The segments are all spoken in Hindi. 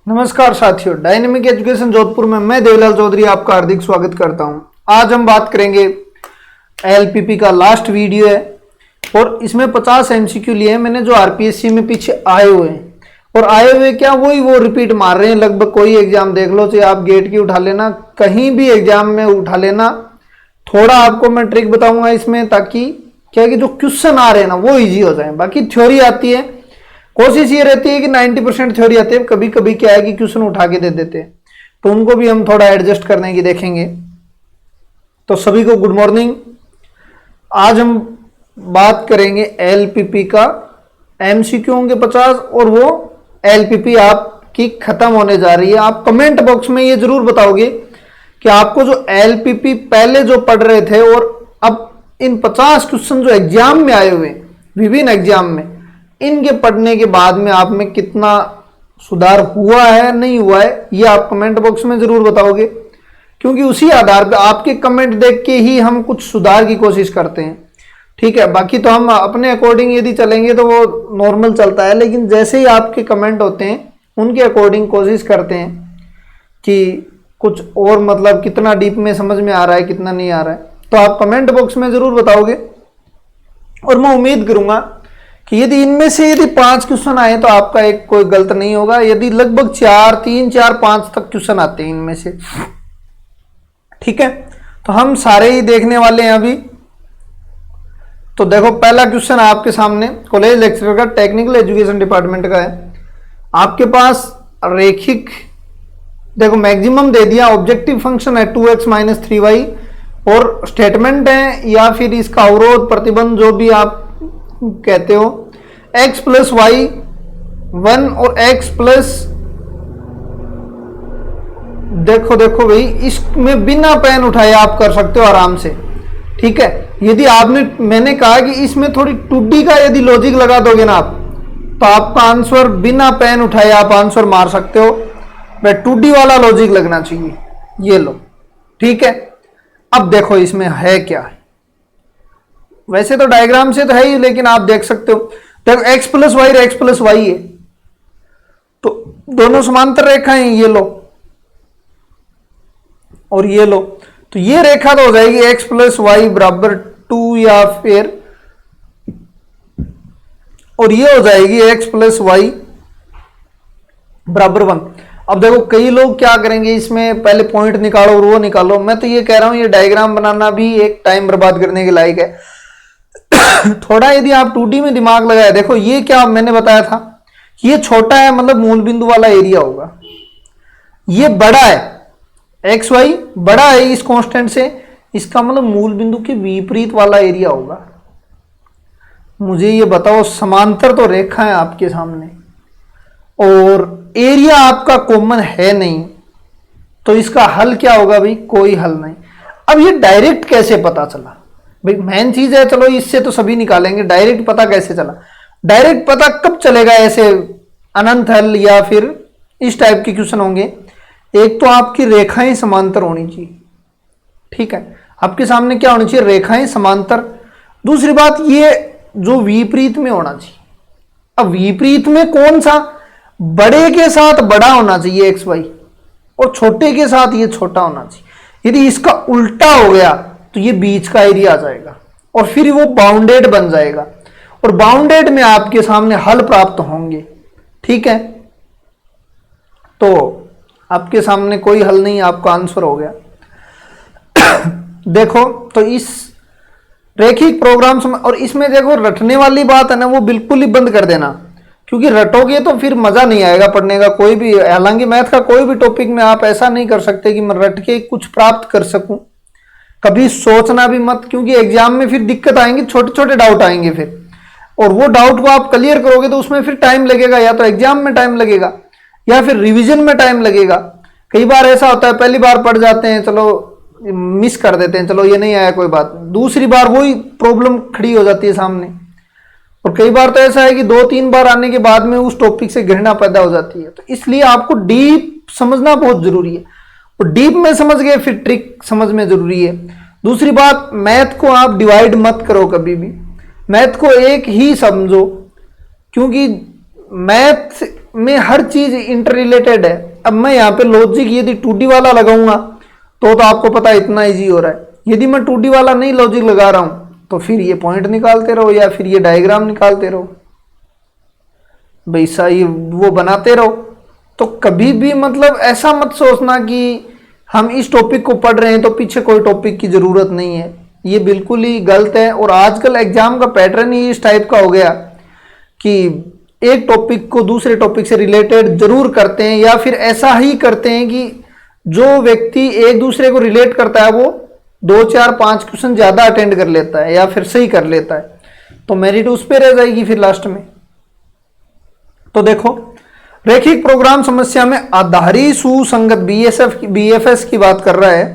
नमस्कार साथियों, डायनेमिक एजुकेशन जोधपुर में मैं देवलाल चौधरी आपका हार्दिक स्वागत करता हूं। आज हम बात करेंगे एलपीपी का लास्ट वीडियो है और इसमें 50 एमसीक्यू लिए हैं मैंने जो आरपीएससी में पीछे आए हुए हैं। और आए हुए क्या वही वो रिपीट मार रहे हैं। लगभग कोई एग्जाम देख लो, चाहे आप गेट की उठा लेना, कहीं भी एग्जाम में उठा लेना। थोड़ा आपको मैं ट्रिक बताऊंगा इसमें, ताकि क्या कि जो क्वेश्चन आ रहे हैं ना वो ईजी हो जाए। बाकी थ्योरी आती है, कोशिश ये रहती है कि 90% थ्योरी आती है। कभी कभी क्या है कि क्वेश्चन उठा के दे देते हैं, तो उनको भी हम थोड़ा एडजस्ट करने की देखेंगे। तो सभी को गुड मॉर्निंग। आज हम बात करेंगे एलपीपी का। एमसीक्यू होंगे 50 और वो एलपीपी आपकी खत्म होने जा रही है। आप कमेंट बॉक्स में ये जरूर बताओगे कि आपको जो एलपीपी पहले जो पढ़ रहे थे और अब इन 50 क्वेश्चन जो एग्जाम में आए हुए विभिन्न एग्जाम में, इनके पढ़ने के बाद में आप में कितना सुधार हुआ है नहीं हुआ है, ये आप कमेंट बॉक्स में जरूर बताओगे। क्योंकि उसी आधार पर आपके कमेंट देख के ही हम कुछ सुधार की कोशिश करते हैं। ठीक है, बाकी तो हम अपने अकॉर्डिंग यदि चलेंगे तो वो नॉर्मल चलता है, लेकिन जैसे ही आपके कमेंट होते हैं उनके अकॉर्डिंग कोशिश करते हैं कि कुछ और, मतलब कितना डीप में समझ में आ रहा है कितना नहीं आ रहा है। तो आप कमेंट बॉक्स में जरूर बताओगे और मैं उम्मीद करूंगा कि यदि इनमें से यदि 5 क्वेश्चन आए तो आपका एक कोई गलत नहीं होगा। यदि लगभग 3, 4, 5 तक क्वेश्चन आते हैं इनमें से, ठीक है, तो हम सारे ही देखने वाले हैं अभी। तो देखो, पहला क्वेश्चन आपके सामने कॉलेज लेक्चरर का टेक्निकल एजुकेशन डिपार्टमेंट का है। आपके पास रेखिक, देखो मैक्सिमम दे दिया, ऑब्जेक्टिव फंक्शन है 2x - 3y और स्टेटमेंट है या फिर इसका अवरोध प्रतिबंध जो भी आप कहते हो, x + y 1 और x प्लस, देखो भाई, इसमें बिना पेन उठाए आप कर सकते हो आराम से। ठीक है, यदि आपने, मैंने कहा कि इसमें थोड़ी 2D का यदि लॉजिक लगा दोगे ना आप, तो आपका आंसर बिना पेन उठाए आप आंसर मार सकते हो। भाई 2D वाला लॉजिक लगना चाहिए, ये लो। ठीक है, अब देखो इसमें है क्या है। वैसे तो डायग्राम से तो है ही, लेकिन आप देख सकते हो। देखो x + y और x + y है, तो दोनों समांतर रेखाएं, ये लो और ये लो, तो ये रेखा तो हो जाएगी x + y = 2 या फिर, और ये हो जाएगी x + y = 1। अब देखो कई लोग क्या करेंगे, इसमें पहले पॉइंट निकालो और वो निकालो। मैं तो ये कह रहा हूं ये डायग्राम बनाना भी एक टाइम बर्बाद करने के लायक है। थोड़ा यदि आप 2D में दिमाग लगाए, देखो ये क्या मैंने बताया था, ये छोटा है मतलब मूल बिंदु वाला एरिया होगा, ये बड़ा है, एक्स वाई बड़ा है इस कांस्टेंट से, इसका मतलब मूल बिंदु के विपरीत वाला एरिया होगा। मुझे ये बताओ, समांतर तो रेखा है आपके सामने और एरिया आपका कॉमन है नहीं, तो इसका हल क्या होगा भाई? कोई हल नहीं। अब ये डायरेक्ट कैसे पता चला भाई? मेन चीज है, चलो इससे तो सभी निकालेंगे, डायरेक्ट पता कैसे चला? डायरेक्ट पता कब चलेगा? ऐसे अनंत हल या फिर इस टाइप के क्वेश्चन होंगे। एक तो आपकी रेखाएं समांतर होनी चाहिए, ठीक है, आपके सामने क्या होनी चाहिए? रेखाएं समांतर। दूसरी बात, ये जो विपरीत में होना चाहिए। अब विपरीत में कौन सा? बड़े के साथ बड़ा होना चाहिए एक्स वाई, और छोटे के साथ ये छोटा होना चाहिए। यदि इसका उल्टा हो गया तो ये बीच का एरिया आ जाएगा और फिर वो बाउंडेड बन जाएगा, और बाउंडेड में आपके सामने हल प्राप्त होंगे। ठीक है, तो आपके सामने कोई हल नहीं, आपका आंसर हो गया। देखो, तो इस रेखिक प्रोग्राम्स में, और इसमें देखो रटने वाली बात है ना, वो बिल्कुल ही बंद कर देना, क्योंकि रटोगे तो फिर मजा नहीं आएगा पढ़ने का कोई भी। हालांकि मैथ का कोई भी टॉपिक में आप ऐसा नहीं कर सकते कि मैं रट के कुछ प्राप्त कर सकूं। कभी सोचना भी मत, क्योंकि एग्जाम में फिर दिक्कत आएंगी, छोटे छोटे डाउट आएंगे फिर, और वो डाउट को आप क्लियर करोगे तो उसमें फिर टाइम लगेगा, या तो एग्जाम में टाइम लगेगा या फिर रिवीजन में टाइम लगेगा। कई बार ऐसा होता है, पहली बार पढ़ जाते हैं, चलो मिस कर देते हैं, चलो ये नहीं आया कोई बात, दूसरी बार वही प्रॉब्लम खड़ी हो जाती है सामने। और कई बार तो ऐसा है कि 2-3 बार आने के बाद में उस टॉपिक से घृणा पैदा हो जाती है। तो इसलिए आपको डीप समझना बहुत जरूरी है, और डीप में समझ गए फिर ट्रिक समझ में जरूरी है। दूसरी बात, मैथ को आप डिवाइड मत करो कभी भी, मैथ को एक ही समझो, क्योंकि मैथ में हर चीज इंटर रिलेटेड है। अब मैं यहाँ पे लॉजिक यदि 2D वाला लगाऊंगा तो आपको पता है इतना इजी हो रहा है। यदि मैं 2D वाला नहीं लॉजिक लगा रहा हूं तो फिर ये पॉइंट निकालते रहो या फिर ये डायग्राम निकालते रहो, वैसा ही वो बनाते रहो। तो कभी भी मतलब ऐसा मत सोचना कि हम इस टॉपिक को पढ़ रहे हैं तो पीछे कोई टॉपिक की जरूरत नहीं है, ये बिल्कुल ही गलत है। और आजकल एग्जाम का पैटर्न ही इस टाइप का हो गया कि एक टॉपिक को दूसरे टॉपिक से रिलेटेड जरूर करते हैं, या फिर ऐसा ही करते हैं कि जो व्यक्ति एक दूसरे को रिलेट करता है वो 2 4 5 क्वेश्चन ज्यादा अटेंड कर लेता है या फिर सही कर लेता है, तो मेरिट उस पर रह जाएगी फिर लास्ट में। तो देखो, रैखिक प्रोग्राम समस्या में आधारी सुसंगत बीएफएस की बात कर रहा है।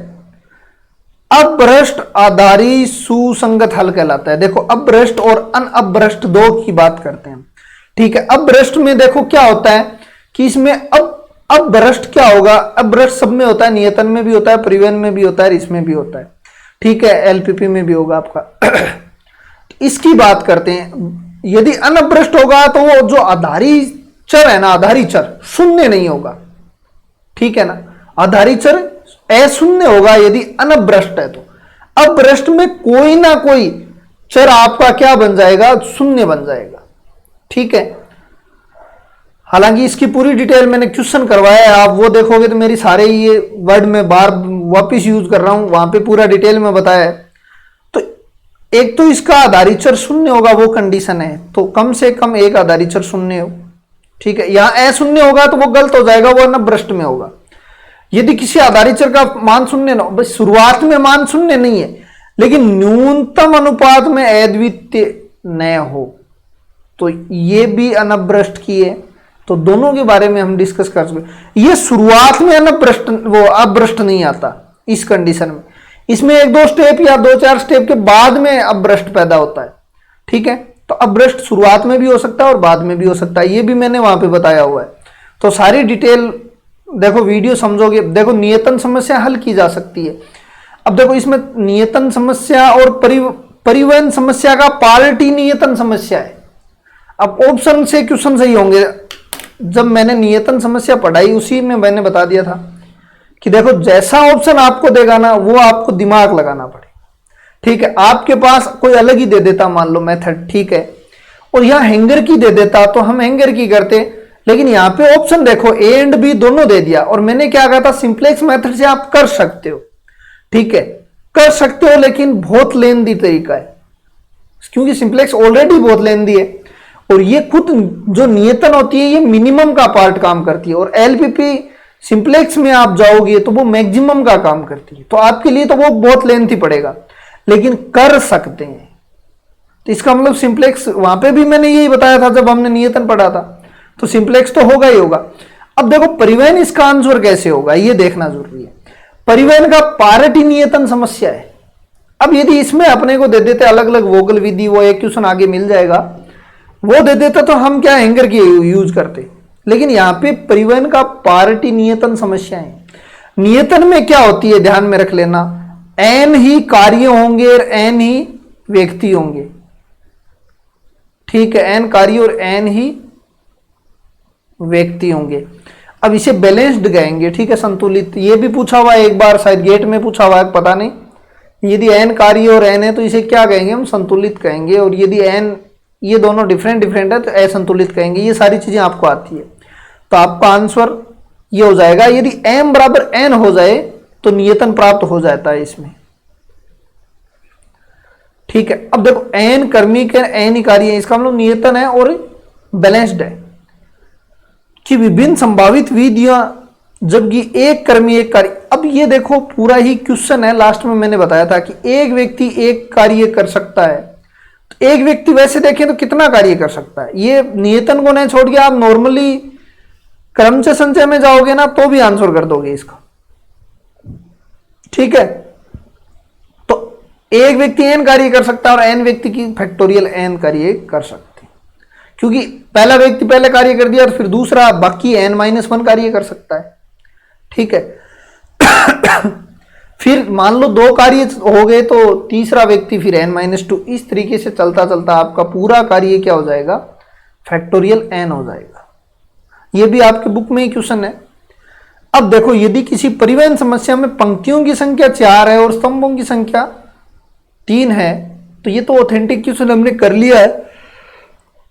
अभ्रष्ट आधारी सुसंगत हल कहलाता है। देखो, अभ्रष्ट और अनअभ्रष्ट दो की बात करते हैं, ठीक है। अभ्रष्ट में देखो क्या होता है कि इसमें अभ्रष्ट क्या होगा, अभ्रष्ट सब में होता है, नियतन में भी होता है, परिवहन में भी होता है, इसमें भी होता है, ठीक है, एलपीपी में भी होगा आपका। इसकी बात करते हैं। यदि अनभ्रष्ट होगा तो वो जो आधारी चर है ना, आधारी चर शून्य नहीं होगा, ठीक है ना, आधारी चर अशून्य होगा यदि अनभ्रष्ट है। तो अभ्रष्ट में कोई ना कोई चर आपका क्या बन जाएगा, शून्य बन जाएगा, ठीक है। हालांकि इसकी पूरी डिटेल मैंने क्वेश्चन करवाया है, आप वो देखोगे तो मेरी सारे ये वर्ड में बार वापिस यूज कर रहा हूं, वहां पे पूरा डिटेल में बताया है। तो एक तो इसका आधारित चर शून्य होगा, वो कंडीशन है, तो कम से कम एक आधारित चर शून्य हो, ठीक है। यहां अशून्य होगा तो वो गलत हो जाएगा, वो अनभ्रष्ट में होगा। यदि किसी आधारित चर का मान शून्य न हो, शुरुआत में मान शून्य नहीं है लेकिन न्यूनतम अनुपात में अद्वितीय न हो, तो ये भी अनभ्रष्ट की है। तो दोनों के बारे में हम डिस्कस कर सकते। ये शुरुआत में अनभ्रष्ट, वो अभ्रष्ट नहीं आता इस कंडीशन में। इसमें 1-2 स्टेप या 2-4 स्टेप के बाद में अभ्रष्ट पैदा होता है, ठीक है। तो अभ्रष्ट शुरुआत में भी हो सकता है और बाद में भी हो सकता है, ये भी मैंने वहां पे बताया हुआ है। तो सारी डिटेल देखो, वीडियो समझोगे। देखो, नियतन समस्या हल की जा सकती है। अब देखो, इसमें नियतन समस्या और परिवहन समस्या का पार्टी नियतन समस्या है। अब ऑप्शन से क्वेश्चन सही होंगे। जब मैंने नियतन समस्या पढ़ाई उसी में मैंने बता दिया था कि देखो, जैसा ऑप्शन आपको देगा ना वो आपको दिमाग लगाना पड़े, ठीक है। आपके पास कोई अलग ही दे देता, मान लो मेथड, ठीक है, और यहां हैंगर की दे देता तो हम हैंगर की करते, लेकिन यहां पे ऑप्शन देखो ए एंड बी दोनों दे दिया। और मैंने क्या कहा था, सिंप्लेक्स मेथड से आप कर सकते हो, ठीक है, कर सकते हो, लेकिन बहुत लेंदी तरीका है, क्योंकि सिंप्लेक्स ऑलरेडी बहुत लेंदी है। और ये खुद जो नियतन होती है ये मिनिमम का पार्ट काम करती है, और एलपीपी सिंप्लेक्स में आप जाओगे तो वो मैक्सिमम का काम करती है। तो आपके लिए तो वो बहुत लेंथी पड़ेगा, लेकिन कर सकते हैं। तो इसका मतलब सिंप्लेक्स, वहां पे भी मैंने यही बताया था जब हमने नियतन पढ़ा था, तो सिंप्लेक्स तो होगा ही होगा। अब देखो, परिवहन इसका आंसर कैसे होगा ये देखना जरूरी है। परिवहन का पार्टी नियतन समस्या है। अब यदि इसमें अपने को दे देते अलग अलग वोगल विधि, वो एक क्वेश्चन आगे मिल जाएगा, वो दे देता तो हम क्या हैंगर की यूज करते। लेकिन यहां पे परिवहन का पार्टी नियतन समस्या है। नियतन में क्या होती है, ध्यान में रख लेना, एन ही कार्य होंगे और एन ही व्यक्ति होंगे, ठीक है, एन कार्य और एन ही व्यक्ति होंगे। अब इसे बैलेंस्ड कहेंगे, ठीक है, संतुलित। ये भी पूछा हुआ है एक बार, शायद गेट में पूछा हुआ है, पता नहीं। यदि एन कार्य और एन है तो इसे क्या कहेंगे, हम संतुलित कहेंगे। और यदि एन, ये दोनों डिफरेंट है तो असंतुलित कहेंगे। ये सारी चीजें आपको आती है, तो आपका आंसर ये हो जाएगा। यदि m बराबर n हो जाए तो नियतन प्राप्त हो जाता है इसमें, ठीक है। अब देखो, n कर्मी के n इकाई है, इसका मतलब नियतन है और बैलेंस्ड है कि विभिन्न संभावित विधियां, जबकि एक कर्मी एक कार्य। अब ये देखो, पूरा ही क्वेश्चन है, लास्ट में मैंने बताया था कि एक व्यक्ति एक कार्य कर सकता है। तो एक व्यक्ति वैसे देखें तो कितना कार्य कर सकता है, ये नियतन को नहीं छोड़ के आप नॉर्मली क्रमचय संचय में जाओगे ना तो भी आंसर कर दोगे इसका, ठीक है। तो एक व्यक्ति एन कार्य कर सकता है और एन व्यक्ति की फैक्टोरियल एन कार्य कर सकते हैं, क्योंकि पहला व्यक्ति पहले कार्य कर दिया तो फिर दूसरा बाकी n-1 कार्य कर सकता है, ठीक है। फिर मान लो 2 कार्य हो गए तो तीसरा व्यक्ति फिर n-2, इस तरीके से चलता चलता आपका पूरा कार्य क्या हो जाएगा, फैक्टोरियल n हो जाएगा। ये भी आपके बुक में ही क्वेश्चन है। अब देखो यदि किसी परिवहन समस्या में पंक्तियों की संख्या 4 है और स्तंभों की संख्या 3 है, तो ये तो ऑथेंटिक क्वेश्चन हमने कर लिया है।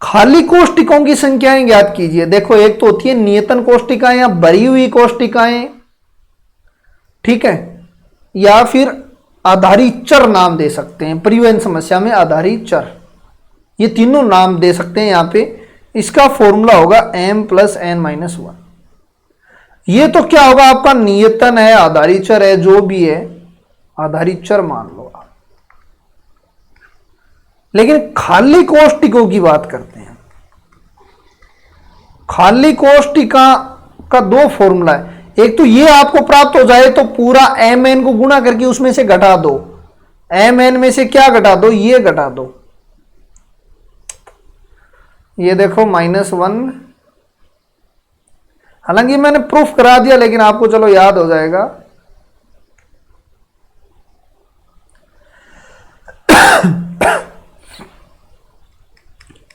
खाली कोष्टिकों की संख्याएं ज्ञात कीजिए। देखो एक तो होती है नियतन कोष्टिकाएं या भरी हुई कोष्टिकाएं, ठीक है, या फिर आधारित चर नाम दे सकते हैं। परिवहन समस्या में आधारित चर, ये तीनों नाम दे सकते हैं यहां पे। इसका फॉर्मूला होगा m + n-1। ये तो क्या होगा आपका नियतन है, आधारित चर है, जो भी है आधारित चर मान लो आप। लेकिन खाली कोष्टिकों की बात करते हैं। खाली कोष्टिका का दो फॉर्मूला है। एक तो ये आपको प्राप्त हो जाए तो पूरा mn को गुणा करके उसमें से घटा दो। mn में से क्या घटा दो, ये घटा दो। ये देखो -1, हालांकि मैंने प्रूफ करा दिया लेकिन आपको चलो याद हो जाएगा।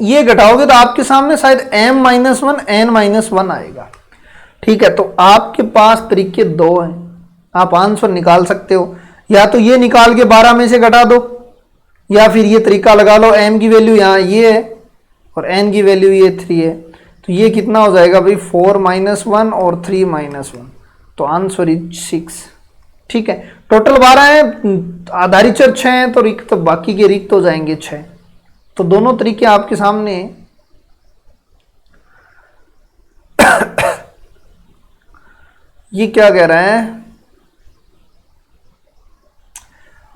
ये घटाओगे तो आपके सामने शायद m-1 n-1 आएगा। ठीक है, तो आपके पास तरीके दो हैं, आप आंसर निकाल सकते हो। या तो ये निकाल के 12 में से घटा दो, या फिर ये तरीका लगा लो, m की वैल्यू यहाँ ये है और n की वैल्यू ये 3 है, तो ये कितना हो जाएगा भाई 4 - 1 और 3 - 1, तो आंसर इज 6। ठीक है, टोटल 12 है, आधारित चर 6 है, तो रिक्त बाकी के रिक्त हो जाएंगे 6। तो दोनों तरीके आपके सामने हैं। ये क्या कह रहा है,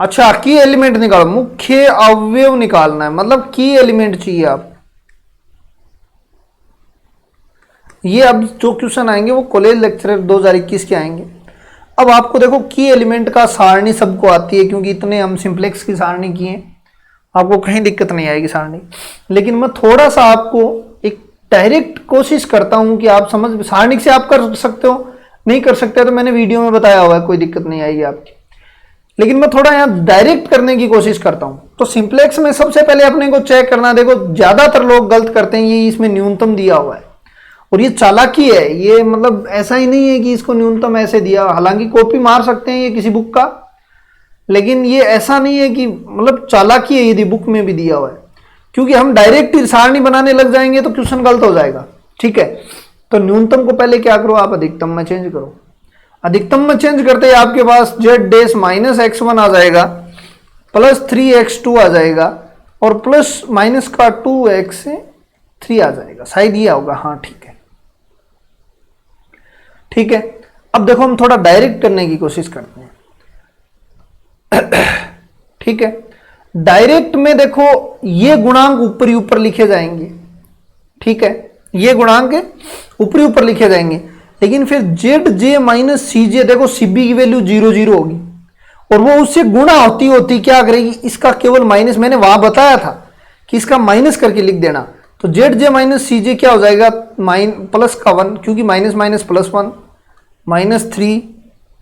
अच्छा की एलिमेंट निकालो, मुख्य अवयव निकालना है, मतलब की एलिमेंट चाहिए आप। ये अब जो क्वेश्चन आएंगे वो कॉलेज लेक्चरर 2021 के आएंगे। अब आपको देखो की एलिमेंट का सारणी सबको आती है, क्योंकि इतने हम सिंप्लेक्स की सारणी किए, आपको कहीं दिक्कत नहीं आएगी सारणी। लेकिन मैं थोड़ा सा आपको एक डायरेक्ट कोशिश करता हूं कि आप समझ, सारणी से आप कर सकते हो, नहीं कर सकते तो मैंने वीडियो में बताया हुआ है, कोई दिक्कत नहीं आएगी आपकी। लेकिन मैं थोड़ा यहाँ डायरेक्ट करने की कोशिश करता हूं। तो सिंप्लेक्स में सबसे पहले अपने को चेक करना, देखो ज्यादातर लोग गलत करते हैं, ये इसमें न्यूनतम दिया हुआ है और ये चालाकी है। ये मतलब ऐसा ही नहीं है कि इसको न्यूनतम ऐसे दिया, हालांकि कॉपी मार सकते हैं ये किसी बुक का, लेकिन ये ऐसा नहीं है कि मतलब चालाकी है, यदि बुक में भी दिया हुआ है। क्योंकि हम डायरेक्ट सारणी बनाने लग जाएंगे तो क्वेश्चन गलत हो जाएगा। ठीक है, तो न्यूनतम को पहले क्या करो, आप अधिकतम में चेंज करो। अधिकतम में चेंज करते ही आपके पास z- -x1 आ जाएगा, +3x2 आ जाएगा और प्लस माइनस का 2x3 आ जाएगा, शायद ये होगा। हाँ ठीक है, ठीक है। अब देखो हम थोड़ा डायरेक्ट करने की कोशिश करते हैं। ठीक है, डायरेक्ट में देखो ये गुणांक ऊपर ही ऊपर लिखे जाएंगे। ठीक है, ये गुणांक ऊपरी ऊपर लिखे जाएंगे, लेकिन फिर zj - cj, देखो cb की वैल्यू 0 0 होगी और वो उससे गुणा होती होती क्या करेगी, इसका केवल माइनस, मैंने वहां बताया था कि इसका माइनस करके लिख देना। तो zj - cj क्या हो जाएगा, प्लस का 1, क्योंकि माइनस माइनस प्लस 1, -3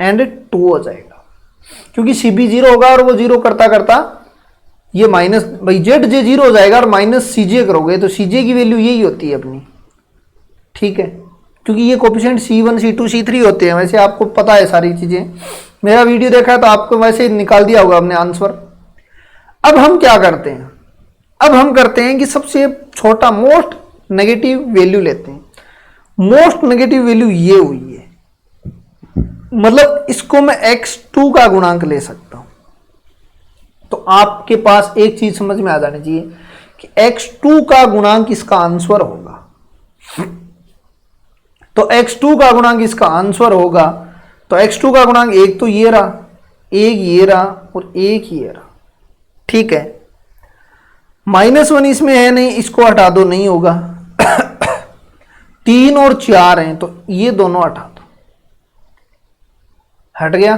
एंड 2 हो जाएगा, क्योंकि cb 0 होगा और वो 0 करता करता ये माइनस, भाई zj 0 हो जाएगा और -cj करोगे तो cj की वैल्यू यही होती है अपनी। ठीक है, क्योंकि ये कोफिशिएंट C1 C2 C3 होते हैं, वैसे आपको पता है सारी चीजें, मेरा वीडियो देखा है तो आपको वैसे निकाल दिया होगा हमने आंसर। अब हम क्या करते हैं, अब हम करते हैं कि सबसे छोटा मोस्ट नेगेटिव वैल्यू लेते हैं। मोस्ट नेगेटिव वैल्यू ये हुई है, मतलब इसको मैं x2 का गुणांक ले सकता हूं। तो आपके पास एक चीज समझ में आ जानी चाहिए कि x2 का गुणांक इसका आंसर होगा। तो x2 का गुणांक इसका आंसर होगा, तो x2 का गुणांक एक तो ये रहा, एक ये रहा और एक ये रहा। ठीक है, -1 इसमें है नहीं, इसको हटा दो, नहीं होगा। 3 और 4 हैं तो ये दोनों हटा दो, हट गया।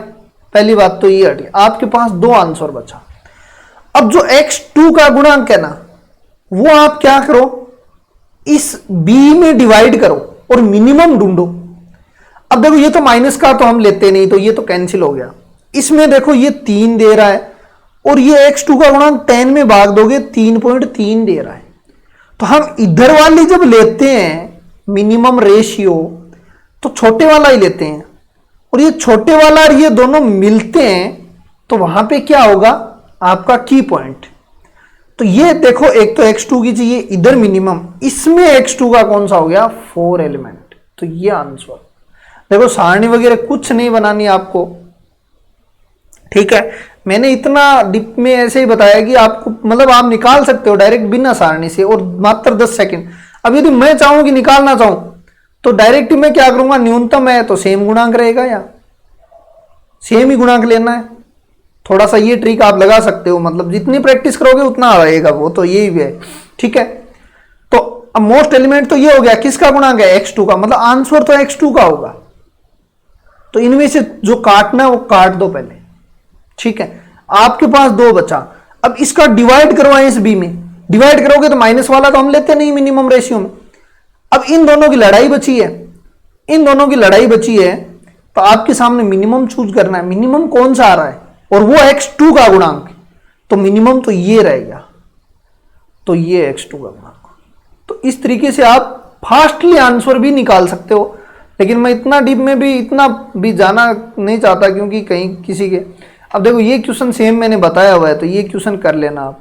पहली बात तो ये हट गया, आपके पास दो आंसर बचा। अब जो x2 का गुणांक है ना, वो आप क्या करो, इस b में डिवाइड करो और मिनिमम ढूंढो। अब देखो ये तो माइनस का तो हम लेते नहीं, तो ये तो कैंसिल हो गया। इसमें देखो ये 3 दे रहा है और ये x2 का गुणांक 10 में भाग दोगे 3.3 दे रहा है। तो हम इधर वाली जब लेते हैं मिनिमम रेशियो, तो छोटे वाला ही लेते हैं, और ये छोटे वाला और ये दोनों मिलते हैं तो वहां पे क्या होगा आपका की पॉइंट। तो ये देखो, एक तो x2 की चाहिए इधर मिनिमम, इसमें x2 का कौन सा हो गया 4 एलिमेंट। तो ये आंसर देखो, सारणी वगैरह कुछ नहीं बनानी आपको, ठीक है। मैंने इतना डिप में ऐसे ही बताया कि आपको मतलब आप निकाल सकते हो डायरेक्ट बिना सारणी से, और मात्र 10 सेकंड। अब यदि मैं चाहूं कि निकालना चाहूं तो डायरेक्ट मैं क्या करूंगा, न्यूनतम है तो सेम गुणांक रहेगा, या सेम ही गुणांक लेना है। थोड़ा सा ये ट्रिक आप लगा सकते हो, मतलब जितनी प्रैक्टिस करोगे उतना आएगा, वो तो यही भी है, ठीक है। तो अब मोस्ट एलिमेंट तो ये हो गया, किसका गुणांक है x2 का, मतलब आंसर तो x2 का होगा। तो इनमें से जो काटना है वो काट दो पहले, ठीक है। आपके पास 2 बचा, अब इसका डिवाइड करवाएं इस b में, डिवाइड करोगे तो माइनस वाला तो हम लेते नहीं मिनिमम रेशियो में। अब इन दोनों की लड़ाई बची है, इन दोनों की लड़ाई बची है, तो आपके सामने मिनिमम चूज करना है। मिनिमम कौन सा आ रहा है, और वो x2 का गुणांक, तो मिनिमम तो ये रहेगा, तो ये x2 का गुणांक। तो इस तरीके से आप फास्टली आंसर भी निकाल सकते हो, लेकिन मैं इतना डीप में भी इतना भी जाना नहीं चाहता, क्योंकि कहीं किसी के, अब देखो ये क्वेश्चन सेम मैंने बताया हुआ है, तो ये क्वेश्चन कर लेना आप।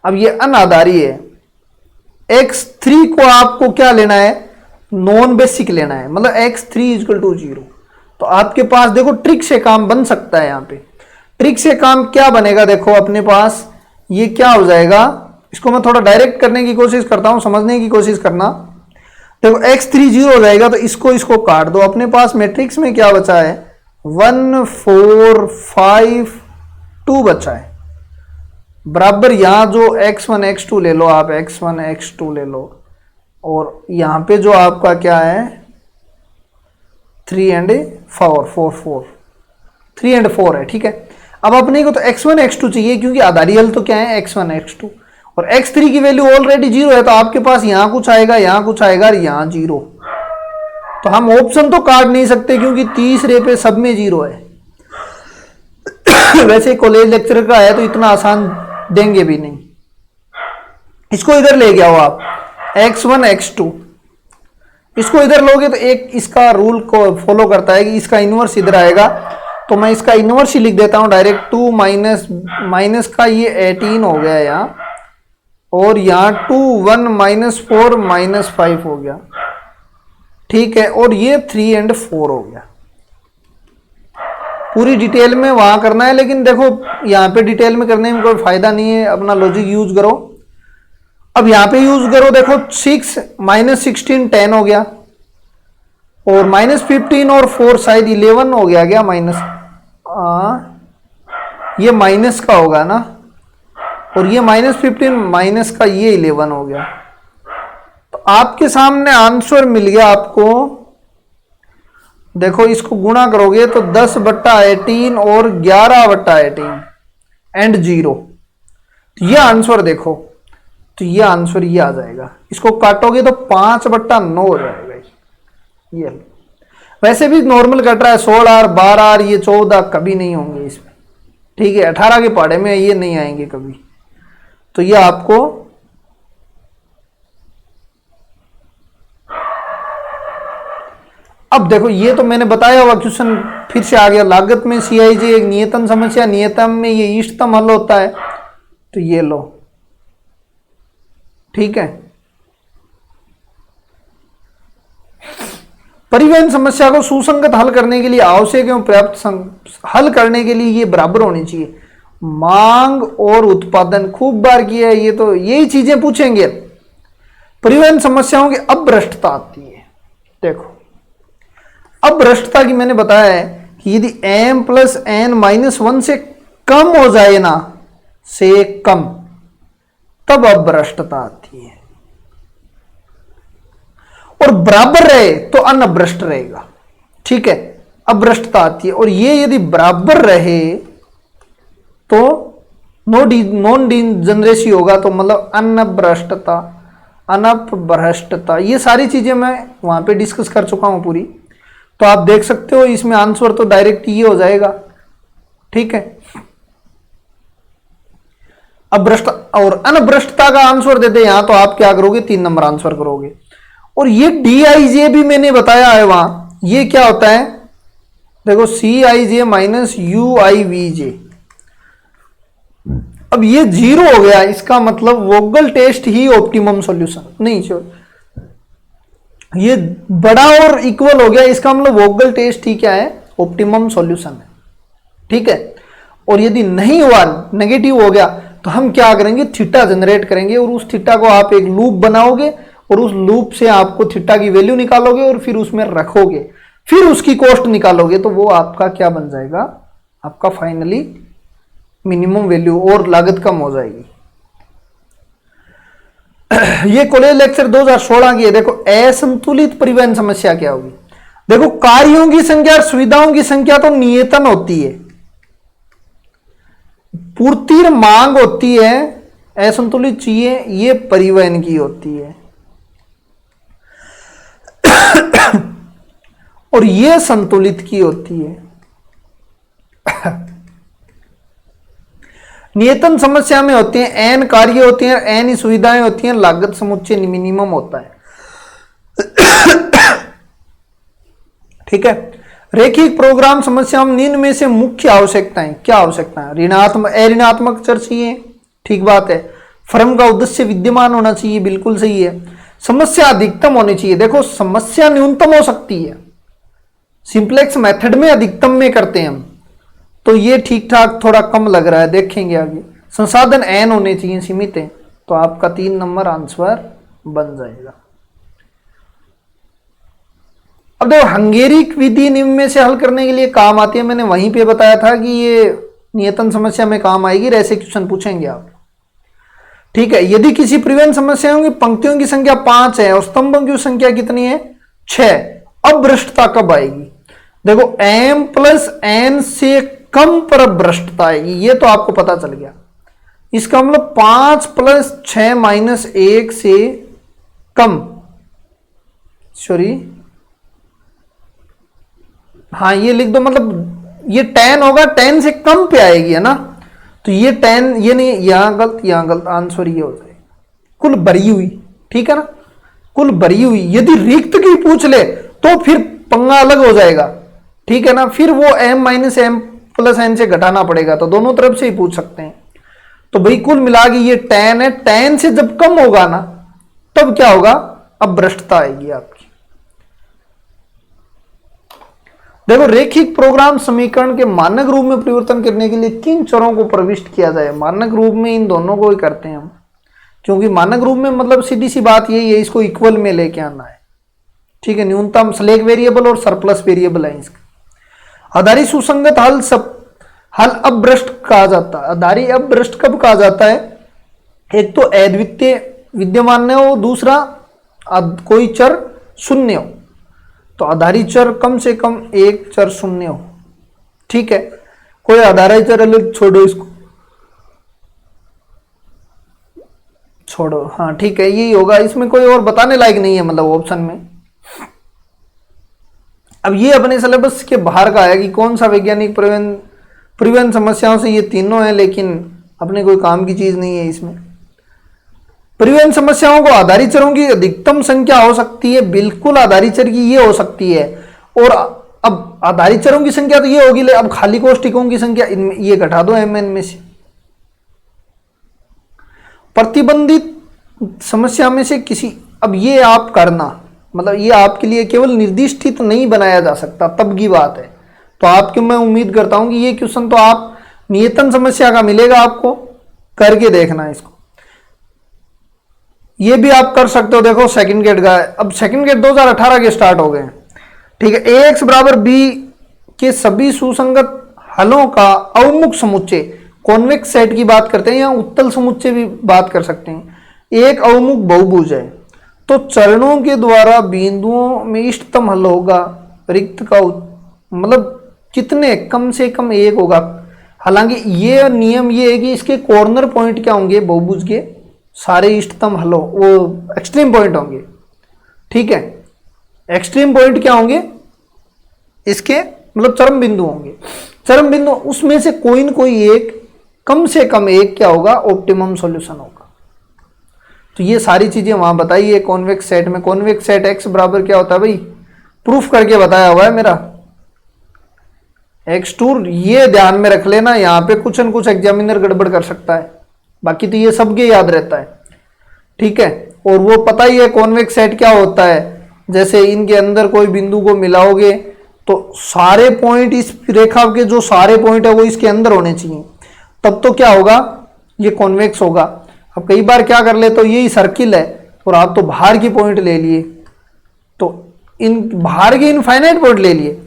अब ये अनाधारी है, x3 को आपको क्या लेना है, नॉन बेसिक लेना है, मतलब x3 इक्वल टू 0। तो आपके पास देखो ट्रिक से काम बन सकता है। यहाँ पे ट्रिक से काम क्या बनेगा, देखो अपने पास ये क्या हो जाएगा, इसको मैं थोड़ा डायरेक्ट करने की कोशिश करता हूं, समझने की कोशिश करना। देखो x3 0 हो जाएगा, तो इसको काट दो। अपने पास मैट्रिक्स में क्या बचा है, 1 4 5 2 बचा है, बराबर यहां जो x1 x2 ले लो आप, x1 x2 ले लो, और यहां पे जो आपका क्या है 3 and 4 है, ठीक है। अब अपने को तो x1 x2 चाहिए, क्योंकि आधारी हल तो क्या है x1 x2, और x3 की वैल्यू ऑलरेडी 0 है, तो आपके पास यहां कुछ आएगा, यहां कुछ आएगा, और यहां 0। तो हम ऑप्शन तो काट नहीं सकते, क्योंकि तीसरे पे सब में 0 है। वैसे कॉलेज लेक्चर का है तो इतना आसान देंगे भी नहीं। इसको इधर ले गया हो आप, x1 x2, इसको इधर लोगे तो एक इसका रूल को फॉलो करता है कि इसका इनवर्स इधर आएगा, तो मैं इसका इनवर्स ही लिख देता हूं डायरेक्ट। 2 माइनस का ये 18 हो गया यहाँ, और यहाँ 2 1 -4 -5 हो गया, ठीक है। और ये 3 and 4 हो गया। पूरी डिटेल में वहां करना है, लेकिन देखो यहाँ पे डिटेल में करने में कोई फायदा नहीं है, अपना लॉजिक यूज करो। अब यहाँ पे यूज करो, देखो 6 -16 10 हो गया, और -15 और 4 शायद 11 हो गया क्या, माइनस ये माइनस का होगा ना, और ये -15 माइनस का ये 11 हो गया। तो आपके सामने आंसर मिल गया आपको। देखो इसको गुणा करोगे तो 10/18 और 11/18 एंड 0, तो ये आंसर देखो, तो ये आंसर ये आ जाएगा। इसको काटोगे तो 5/9 हो जाएगा ये। वैसे भी नॉर्मल कट रहा है, 16 और 12 और ये 14 कभी नहीं होंगे इसमें, ठीक है। 18 के पहाड़े में ये नहीं आएंगे कभी। तो ये आपको अब देखो, ये तो मैंने बताया हुआ क्वेश्चन फिर से आ गया। लागत में CIJ एक नियतन समस्या, नियतम में ये इष्टतम हल होता है, तो ये लो, ठीक है। परिवहन समस्या को सुसंगत हल करने के लिए आवश्यक एवं पर्याप्त हल करने के लिए ये बराबर होनी चाहिए। मांग और उत्पादन खूब बार किया है, ये तो यही चीजें पूछेंगे। परिवहन समस्याओं की अभ्रष्टता आती है। देखो अभ्रष्टता की मैंने बताया है कि यदि m + n - 1 से कम हो जाए ना, से कम, तब अभ्रष्टता आती है, और बराबर रहे तो अनभ्रष्ट रहेगा, ठीक है। अभ्रष्टता आती है, और ये यदि बराबर रहे तो नॉन डिजनरेसी होगा, तो मतलब अनभ्रष्टता, अनभ्रष्टता, ये सारी चीजें मैं वहां पे डिस्कस कर चुका हूं पूरी। तो आप देख सकते हो इसमें आंसर तो डायरेक्ट ये हो जाएगा, ठीक है। अभ्रष्ट और अनभ्रष्टता का आंसर देते यहां, तो आप क्या करोगे, 3 नंबर आंसर करोगे। और ये dij भी मैंने बताया है वहां, ये क्या होता है देखो Cij माइनस UiVj। अब ये जीरो हो गया, इसका मतलब वोगल टेस्ट ही ऑप्टिमम सॉल्यूशन नहीं, ये बड़ा और इक्वल हो गया, इसका मतलब वोगल टेस्ट ही क्या है, ऑप्टिमम सॉल्यूशन है। ठीक है, और यदि नहीं हुआ, नेगेटिव हो गया, तो हम क्या करेंगे, थीटा जनरेट करेंगे और उस थीटा को आप एक लूप बनाओगे और उस लूप से आपको थीटा की वैल्यू निकालोगे और फिर उसमें रखोगे, फिर उसकी कॉस्ट निकालोगे, तो वो आपका क्या बन जाएगा, आपका फाइनली मिनिमम वैल्यू, और लागत कम हो जाएगी। ये कॉलेज लेक्चर 2016 की है। देखो असंतुलित परिवहन समस्या क्या होगी, देखो कार्यों की संख्या और सुविधाओं की संख्या तो नियतन होती है, पूर्ति और मांग होती है, असंतुलित चीजें ये परिवहन की होती है, और ये संतुलित की होती है। नियतन समस्या में होते हैं एन कार्य होते हैं, एन सुविधाएं होती हैं, लागत समुच्चय मिनिमम होता है। ठीक है, रेखिक प्रोग्राम समस्या में निम्न में से मुख्य आवश्यकताएं क्या आवश्यकताएं, ऋणात्मक अऋणात्मक चर चाहिए, ठीक बात है। फर्म का उद्देश्य विद्यमान होना चाहिए, बिल्कुल सही है। समस्या अधिकतम होनी चाहिए, देखो समस्या न्यूनतम हो सकती है, सिंप्लेक्स मेथड में अधिकतम में करते हैं हम, तो ये ठीक ठाक थोड़ा कम लग रहा है, देखेंगे आगे। संसाधन एन होने चाहिए, सीमित है, तो आपका 3 नंबर आंसर बन जाएगा। अब देखो हंगेरिक विधि निम्न में से हल करने के लिए काम आती है, मैंने वहीं पे बताया था कि ये नियतन समस्या में काम आएगी, ऐसे क्वेश्चन पूछेंगे आप। ठीक है, यदि किसी परिवहन समस्याओं की पंक्तियों की संख्या 5 है और स्तंभों की संख्या कितनी है, 6, अब भ्रष्टता कब आएगी, देखो m प्लस n से कम पर भ्रष्टता आएगी, ये तो आपको पता चल गया। इसका मतलब 5 प्लस 6 माइनस 1 से कम, सॉरी हाँ ये लिख दो, मतलब ये 10 होगा, 10 से कम पे आएगी, है ना, तो ये 10, ये नहीं, यहां गलत आंसर ये हो जाएगा, कुल भरी हुई, ठीक है ना, कुल भरी हुई। यदि रिक्त की पूछ ले तो फिर पंगा अलग हो जाएगा, ठीक है ना, फिर वो m minus m plus n से घटाना पड़ेगा, तो दोनों तरफ से ही पूछ सकते हैं। तो भाई कुल मिला के ये 10 है, 10 से जब कम होगा ना तब क्या होगा, अब भ्रष्टता आएगी आपकी। देखो रेखिक प्रोग्राम समीकरण के मानक रूप में परिवर्तन करने के लिए किन चरों को प्रविष्ट किया जाए, मानक रूप में इन दोनों को ही करते हैं हम, क्योंकि मानक रूप में मतलब सीधी सी बात यही है, इसको इक्वल में लेके आना है। ठीक है, न्यूनतम स्लैक वेरिएबल और सरप्लस वेरिएबल है इसका। आधारी सुसंगत हल अभ्रष्ट कहा जाता है। आधारी अभ्रष्ट कब कहा जाता है, एक तो अद्वितीय विद्यमान हो, दूसरा कोई चर शून्य हो, तो आधारी चर कम से कम एक चर शून्य हो। ठीक है, कोई आधारी चर अलग छोड़ो, इसको छोड़ो, हाँ ठीक है यही होगा, इसमें कोई और बताने लायक नहीं है, मतलब ऑप्शन में। अब ये अपने सिलेबस के बाहर का है कि कौन सा वैज्ञानिक परिवहन समस्याओं से ये तीनों है, लेकिन अपने कोई काम की चीज नहीं है इसमें। परिवहन समस्याओं को आधारी चरों की अधिकतम संख्या हो सकती है, बिल्कुल आधारी चर की ये हो सकती है, और अब आधारी चरों की संख्या तो ये होगी, ले अब खाली कोष्ठकों की संख्या ये घटा दो mn में से। प्रतिबंधित समस्या में से किसी, अब ये आप करना, मतलब ये आपके लिए केवल निर्दिष्टित नहीं बनाया जा सकता, तब की बात है। तो आपके मैं उम्मीद करता हूं कि ये क्वेश्चन तो आप नियतन समस्या का मिलेगा, आपको करके देखना इसको। ये भी आप कर सकते हो, देखो सेकंड गेट का है, अब सेकंड गेट 2018 के स्टार्ट हो गए हैं। ठीक है, ax बराबर b के सभी सुसंगत हलों का अवमुख समुच्चय, कॉन्वेक्स सेट की बात करते हैं या उत्तल समुच्चय भी बात कर सकते हैं, एक अवमुख बहुभुज है, तो चरणों के द्वारा बिंदुओं में इष्टतम हल होगा, रिक्त का मतलब कितने, कम से कम एक होगा। हालांकि ये नियम ये है कि इसके कॉर्नर पॉइंट क्या होंगे, बहुभुज के सारे इष्टतम हल वो एक्सट्रीम पॉइंट होंगे। ठीक है, एक्सट्रीम पॉइंट क्या होंगे इसके, मतलब चरम बिंदु होंगे, चरम बिंदु, उसमें से कोई न कोई एक, कम से कम एक क्या होगा, ऑप्टिमम सॉल्यूशन होगा। तो ये सारी चीजें वहां बताई है कॉन्वेक्स सेट में। कॉन्वेक्स सेट एक्स बराबर क्या होता है भाई, प्रूफ करके बताया हुआ है मेरा एक्स टूर। ये ध्यान में रख लेना, यहाँ पे कुछ न कुछ एग्जामिनर गड़बड़ कर सकता है, बाकी तो ये सबके याद रहता है, ठीक है। और वो पता ही है कॉन्वेक्स सेट क्या होता है, जैसे इनके अंदर कोई बिंदु को मिलाओगे तो सारे पॉइंट, इस रेखा के जो सारे पॉइंट है वो इसके अंदर होने चाहिए, तब तो क्या होगा, ये कॉन्वेक्स होगा। अब कई बार क्या कर ले, तो यही सर्किल है और आप तो बाहर की पॉइंट ले लिए, तो इन बाहर के इनफाइनाइट पॉइंट ले लिए।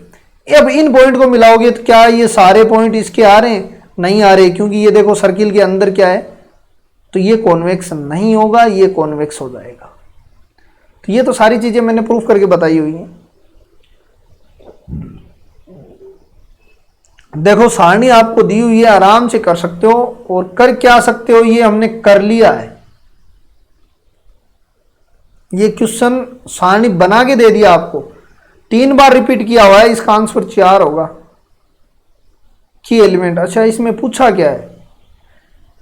अब इन पॉइंट को मिलाओगे तो क्या ये सारे पॉइंट इसके आ रहे हैं, नहीं आ रहे, क्योंकि ये देखो सर्किल के अंदर क्या है, तो ये कॉन्वेक्स नहीं होगा, ये कॉन्वेक्स हो जाएगा। तो ये तो सारी चीजें मैंने प्रूफ करके बताई हुई हैं। देखो सारणी आपको दी हुई है, आराम से कर सकते हो, और कर क्या सकते हो, ये हमने कर लिया है। ये क्वेश्चन सारणी बना के दे दिया आपको, 3 बार रिपीट किया हुआ है, इसका आंसर 4 होगा। की एलिमेंट, अच्छा इसमें पूछा क्या है,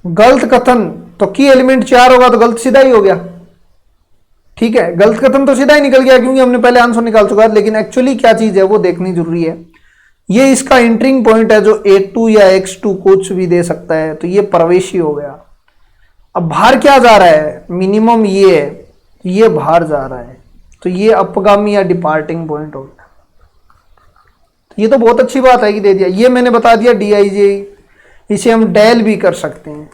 गलत कथन, तो की एलिमेंट 4 होगा तो गलत सीधा ही हो गया, ठीक है। गलत कथन तो सीधा ही निकल गया क्योंकि हमने पहले आंसर निकाल चुका है, लेकिन एक्चुअली क्या चीज है वो देखनी जरूरी है। ये इसका एंटरिंग पॉइंट है जो A2 या X2 कुछ भी दे सकता है, तो ये प्रवेशी हो गया। अब बाहर क्या जा रहा है, मिनिमम ये है, ये बाहर जा रहा है, तो ये अपगामी या डिपार्टिंग पॉइंट हो गया। ये तो बहुत अच्छी बात है कि दे दिया, ये मैंने बता दिया DIJ, इसे हम डेल भी कर सकते हैं।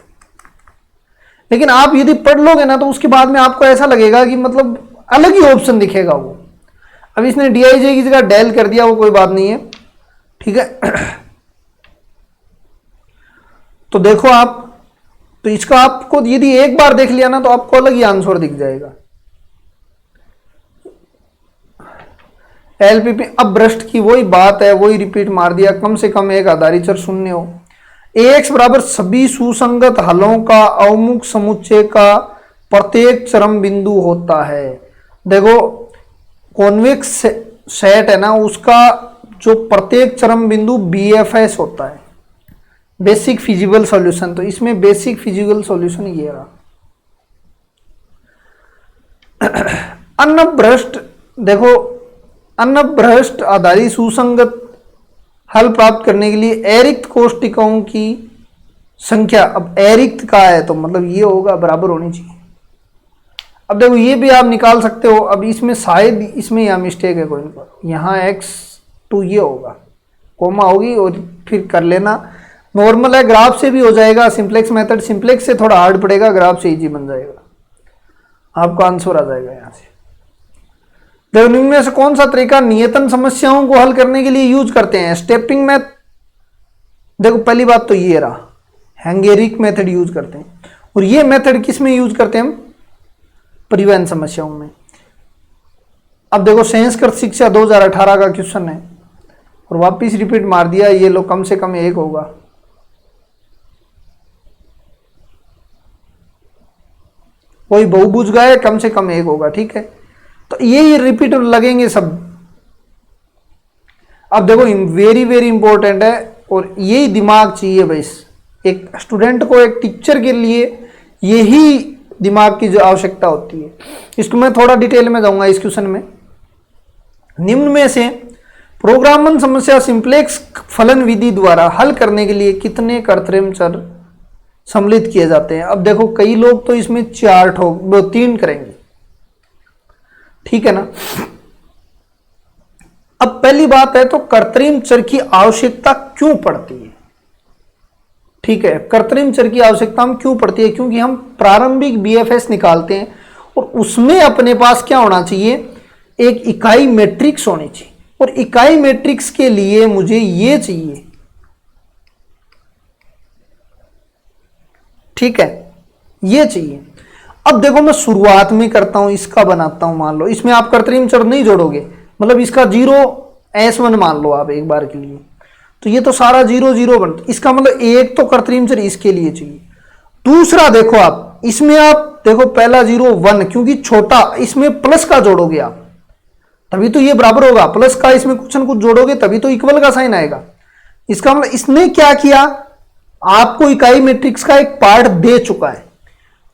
लेकिन आप यदि पढ़ लोगे ना तो उसके बाद में आपको ऐसा लगेगा कि मतलब अलग ही ऑप्शन दिखेगा वो। अब इसने DIJ की जगह डेल कर दिया, वो कोई बात नहीं है, ठीक है। तो देखो आप, तो इसका आपको यदि एक बार देख लिया ना तो आपको अलग ही आंसर दिख जाएगा। LPP, अब भ्रष्ट की वही बात है, वही रिपीट मार दिया, कम से कम एक आधारी चर शून्य हो। AX बराबर सभी सुसंगत हलों का अवमुख समुच्चय का प्रत्येक चरम बिंदु होता है। देखो कॉन्वेक्स सेट है ना, उसका जो प्रत्येक चरम बिंदु BFS होता है, बेसिक फिजिबल सॉल्यूशन। तो इसमें बेसिक फिजिबल सॉल्यूशन ये रहा। अन्नभ्रष्ट, देखो अन्नभ्रष्ट आधारित सुसंगत हल प्राप्त करने के लिए अरिक्त कोष्टिकाओं की संख्या, अब अरिक्त का है तो मतलब ये होगा, बराबर होनी चाहिए। अब देखो ये भी आप निकाल सकते हो। अब इसमें शायद इसमें यह मिस्टेक है कोई, यहाँ X2 ये होगा, कोमा होगी और फिर कर लेना। नॉर्मल है, ग्राफ से भी हो जाएगा, सिंप्लेक्स मेथड, सिंप्लेक्स से थोड़ा हार्ड पड़ेगा, ग्राफ से इजी बन जाएगा, आपका आंसर आ जाएगा यहाँ से। देखो इनमें से कौन सा तरीका नियतन समस्याओं को हल करने के लिए यूज करते हैं, स्टेपिंग मैथ। देखो पहली बात तो ये रहा, हैंगेरिक मेथड यूज करते हैं, और ये मेथड किस में यूज करते हैं हम, परिवहन समस्याओं में। अब देखो संस्कृत शिक्षा 2018 का क्वेश्चन है और वापिस रिपीट मार दिया, ये लो कम से कम 1 होगा। कोई बहुभुज गए, कम से कम 1 होगा, ठीक है। तो ये रिपीट लगेंगे सब। अब देखो वेरी वेरी इंपॉर्टेंट है, और यही दिमाग चाहिए भाई एक स्टूडेंट को, एक टीचर के लिए यही दिमाग की जो आवश्यकता होती है। इसको मैं थोड़ा डिटेल में जाऊंगा इस क्वेश्चन में। निम्न में से प्रोग्रामन समस्या सिंप्लेक्स फलन विधि द्वारा हल करने के लिए कितने कृत्रिम चर सम्मिलित किए जाते हैं। अब देखो कई लोग तो इसमें 3 करेंगे, ठीक है ना। अब पहली बात है तो कृत्रिम चर की आवश्यकता क्यों पड़ती है, ठीक है। कृत्रिम चर की आवश्यकता हम क्यों पड़ती है, क्योंकि हम प्रारंभिक BFS निकालते हैं और उसमें अपने पास क्या होना चाहिए, एक इकाई मैट्रिक्स होनी चाहिए, और इकाई मैट्रिक्स के लिए मुझे ये चाहिए, ठीक है, ये चाहिए। अब देखो मैं शुरुआत में करता हूं, इसका बनाता हूं, मान लो इसमें आप कृत्रिम चर नहीं जोड़ोगे, मतलब इसका 0S1 मान लो आप एक बार के लिए, तो ये तो सारा 0 0 बनता, इसका मतलब एक तो कृत्रिम चर इसके लिए चाहिए। दूसरा देखो आप इसमें, आप देखो पहला 0 1, क्योंकि छोटा, इसमें प्लस का जोड़ोगे आप तभी तो ये बराबर होगा, प्लस का इसमें कुछ न कुछ जोड़ोगे तभी तो इक्वल का साइन आएगा। इसका मतलब इसने क्या किया, आपको इकाई मैट्रिक्स का एक पार्ट दे चुका है,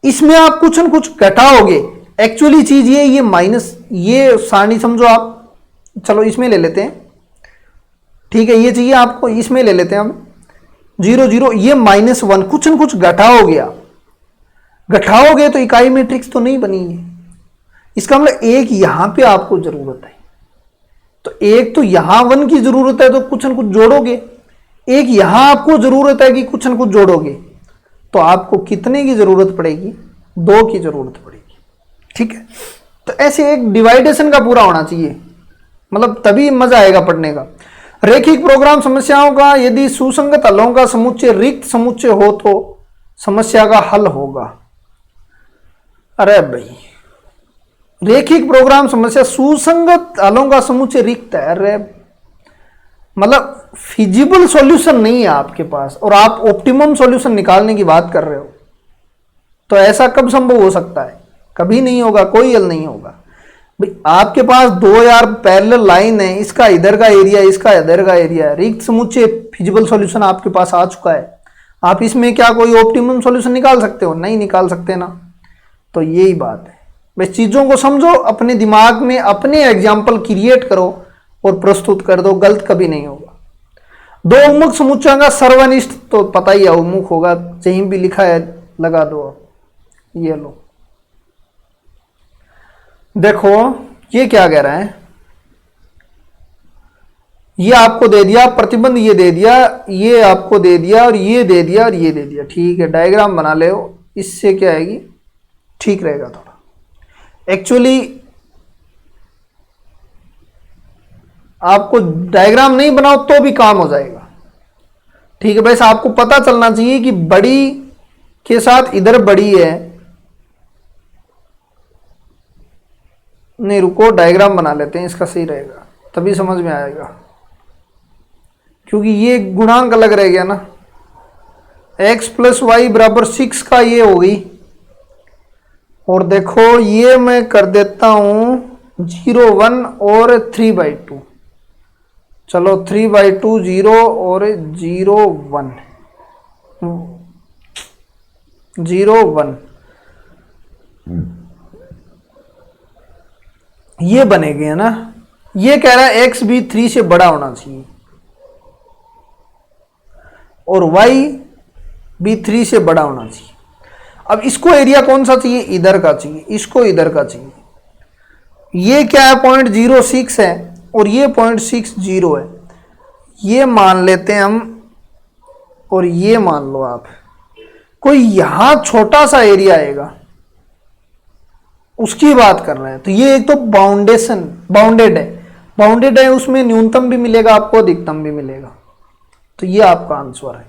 इसमें आप कुछ न कुछ घटाओगे। एक्चुअली चीज ये माइनस, ये सारणी समझो आप, चलो इसमें ले लेते हैं, ठीक है, ये चाहिए आपको, इसमें ले लेते हैं हम 0 0, ये -1, कुछ न कुछ घटाओगे आप, घटाओगे तो इकाई मैट्रिक्स तो नहीं बनी है। इसका मतलब एक यहां पे आपको जरूरत है, तो एक तो यहां 1 की जरूरत है तो कुछ न कुछ जोड़ोगे, एक यहां आपको जरूरत है कि कुछ न कुछ जोड़ोगे, तो आपको कितने की जरूरत पड़ेगी, 2 की जरूरत पड़ेगी, ठीक है। तो ऐसे एक डिवाइडेशन का पूरा होना चाहिए, मतलब तभी मजा आएगा पढ़ने का। रेखिक प्रोग्राम समस्याओं का यदि सुसंगत हलों का समुच्चय रिक्त समुच्चय हो तो समस्या का हल होगा। अरे भाई, रेखिक प्रोग्राम समस्या सुसंगत हलों का समुच्चय रिक्त है, अरे मतलब फिजिबल सॉल्यूशन नहीं है आपके पास, और आप ऑप्टिमम सॉल्यूशन निकालने की बात कर रहे हो, तो ऐसा कब संभव हो सकता है, कभी नहीं होगा, कोई हल नहीं होगा भाई। आपके पास 2 यार पैरेलल लाइन है, इसका इधर का एरिया, इसका इधर का एरिया है, रिक्त समुच्चय फिजिबल सॉल्यूशन आपके पास आ चुका है, आप इसमें क्या कोई ऑप्टिमम सॉल्यूशन निकाल सकते हो, नहीं निकाल सकते ना। तो यही बात है, बस चीजों को समझो, अपने दिमाग में अपने एग्जाम्पल क्रिएट करो और प्रस्तुत कर दो, गलत कभी नहीं होगा। 2 उन्मुख समुच्चयों का सर्वनिष्ठ तो पता ही है, उन्मुख होगा, कहीं भी लिखा है लगा दो, ये लो देखो ये क्या कह रहा है, ये आपको दे दिया प्रतिबंध, ये दे दिया, ये आपको दे दिया, और ये दे दिया, और ये दे दिया, ठीक है, डायग्राम बना ले, इससे क्या आएगी, ठीक रहेगा थोड़ा। एक्चुअली आपको डायग्राम नहीं बनाओ तो भी काम हो जाएगा, ठीक है। बस आपको पता चलना चाहिए कि बड़ी के साथ इधर बड़ी है, नहीं रुको, डायग्राम बना लेते हैं, इसका सही रहेगा, तभी समझ में आएगा, क्योंकि ये गुणांक अलग रह गया ना। x + y = 6 का ये हो गई, और देखो ये मैं कर देता हूं 0 1 और 3/2, चलो 3/2 0 और 0 1 0 1, ये बनेगे ना। ये कह रहा है x भी 3 से बड़ा होना चाहिए और y भी 3 से बड़ा होना चाहिए। अब इसको एरिया कौन सा चाहिए, इधर का चाहिए, इसको इधर का चाहिए। ये क्या है, 0.06 है और ये 0.60 है, ये मान लेते हैं हम, और ये मान लो आप, कोई यहां छोटा सा एरिया आएगा, उसकी बात कर रहे हैं। तो ये एक तो बाउंडेड है, उसमें न्यूनतम भी मिलेगा आपको, अधिकतम भी मिलेगा, तो ये आपका आंसर है।